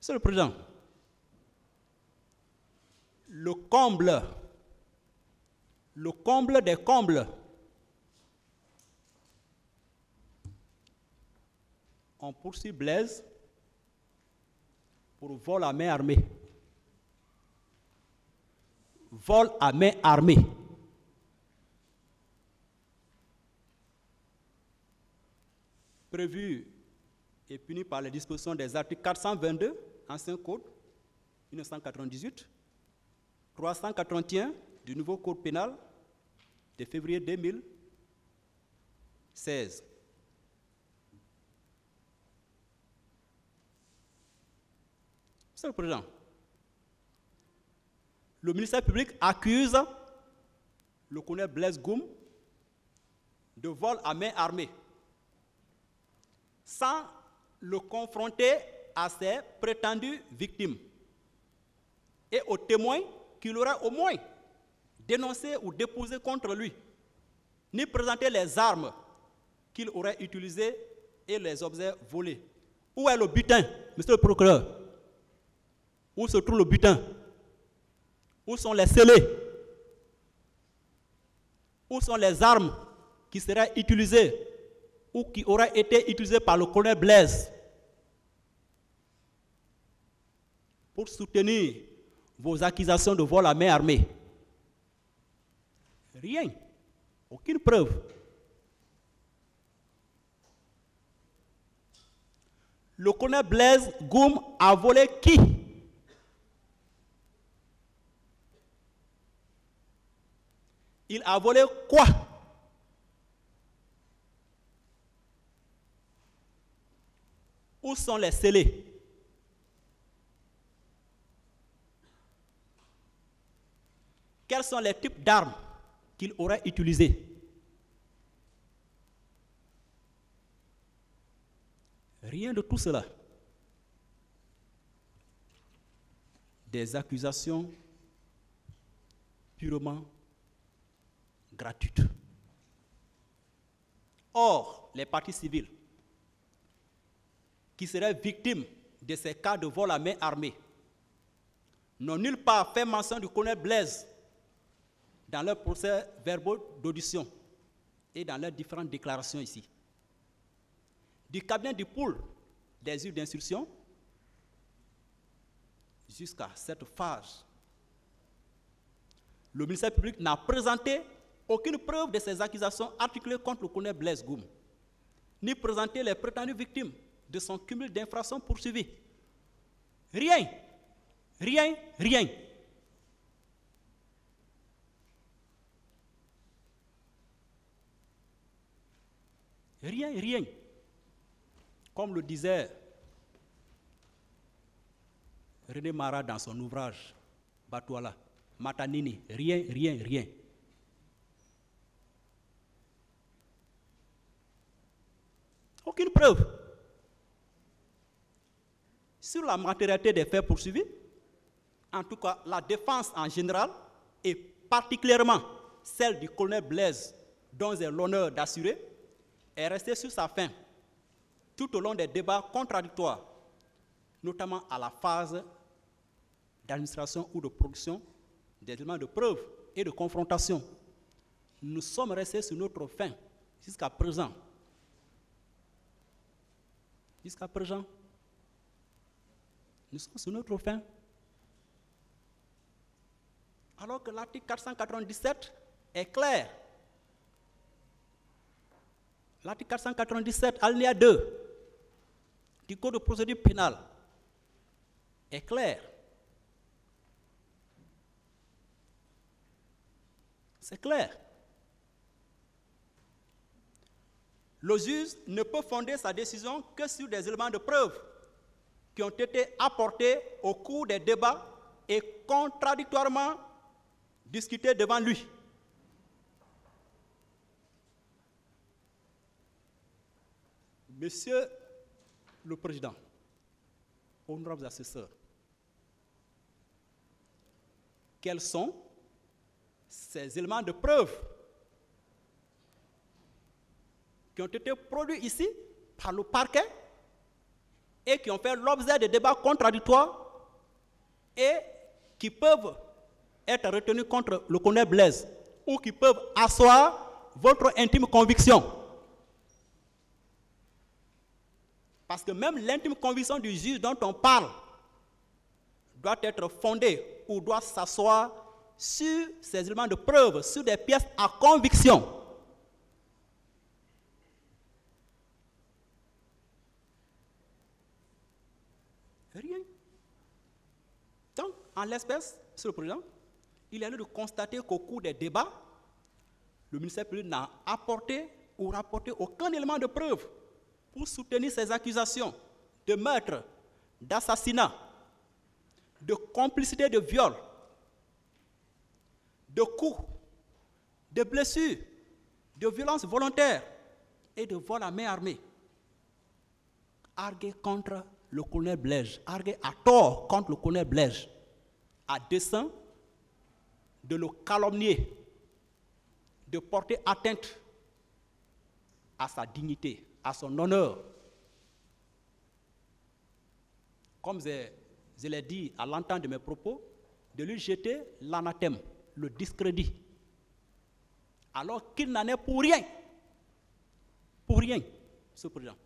Monsieur le Président, le comble des combles, on poursuit Blaise pour vol à main armée. Vol à main armée. Prévu et puni par les dispositions des articles 422, ancien code, 1998, 381 du nouveau code pénal de février 2016. Monsieur le Président, le ministère public accuse le colonel Blaise Goum de vol à main armée, sans le confronter à ses prétendues victimes et aux témoins qu'il aurait au moins dénoncés ou déposés contre lui, ni présenter les armes qu'il aurait utilisées et les objets volés. Où est le butin, monsieur le procureur? Où se trouve le butin? Où sont les scellés? Où sont les armes qui seraient utilisées ou qui auraient été utilisées par le colonel Blaise pour soutenir vos accusations de vol à main armée? Rien. Aucune preuve. Le colonel Blaise Goum a volé qui? Il a volé quoi? Où sont les scellés? Quels sont les types d'armes qu'il aurait utilisées? Rien de tout cela. Des accusations purement gratuites. Or, les parties civiles qui seraient victimes de ces cas de vol à main armée n'ont nulle part fait mention du colonel Blaise dans leurs procès verbaux d'audition et dans leurs différentes déclarations ici. Du cabinet du pôle des juges d'instruction jusqu'à cette phase, le ministère public n'a présenté aucune preuve de ces accusations articulées contre le colonel Blaise Goum, ni présenté les prétendues victimes de son cumul d'infractions poursuivies. Rien. Rien, rien. Rien, rien. Comme le disait René Mara dans son ouvrage Batouala, Matanini, rien, rien, rien. Aucune preuve. Sur la matérialité des faits poursuivis, en tout cas la défense en général, et particulièrement celle du colonel Blaise, dont j'ai l'honneur d'assurer, est restée sur sa faim tout au long des débats contradictoires, notamment à la phase d'administration ou de production des éléments de preuve et de confrontation. Nous sommes restés sur notre faim jusqu'à présent. Jusqu'à présent, nous sommes sur notre faim. Alors que l'article 497 est clair. L'article 497, alinéa 2 du Code de procédure pénale est clair. C'est clair. Le juge ne peut fonder sa décision que sur des éléments de preuve qui ont été apportés au cours des débats et contradictoirement discutés devant lui. Monsieur le Président, honorables assesseurs, quels sont ces éléments de preuve qui ont été produits ici par le parquet et qui ont fait l'objet de débats contradictoires et qui peuvent être retenus contre le colonel Blaise ou qui peuvent asseoir votre intime conviction. Parce que même l'intime conviction du juge dont on parle doit être fondée ou doit s'asseoir sur ces éléments de preuve, sur des pièces à conviction. Rien. Donc, en l'espèce, Monsieur le Président, il est lieu de constater qu'au cours des débats, le ministère public n'a apporté ou rapporté aucun élément de preuve pour soutenir ces accusations de meurtre, d'assassinat, de complicité de viol, de coups, de blessures, de violences volontaires et de vol à main armée. Argué contre le colonel Blaise, argué à tort contre le colonel Blaise, à dessein de le calomnier, de porter atteinte à sa dignité, à son honneur. Comme je l'ai dit à l'entente de mes propos, de lui jeter l'anathème, le discrédit, alors qu'il n'en est pour rien, Monsieur le Président.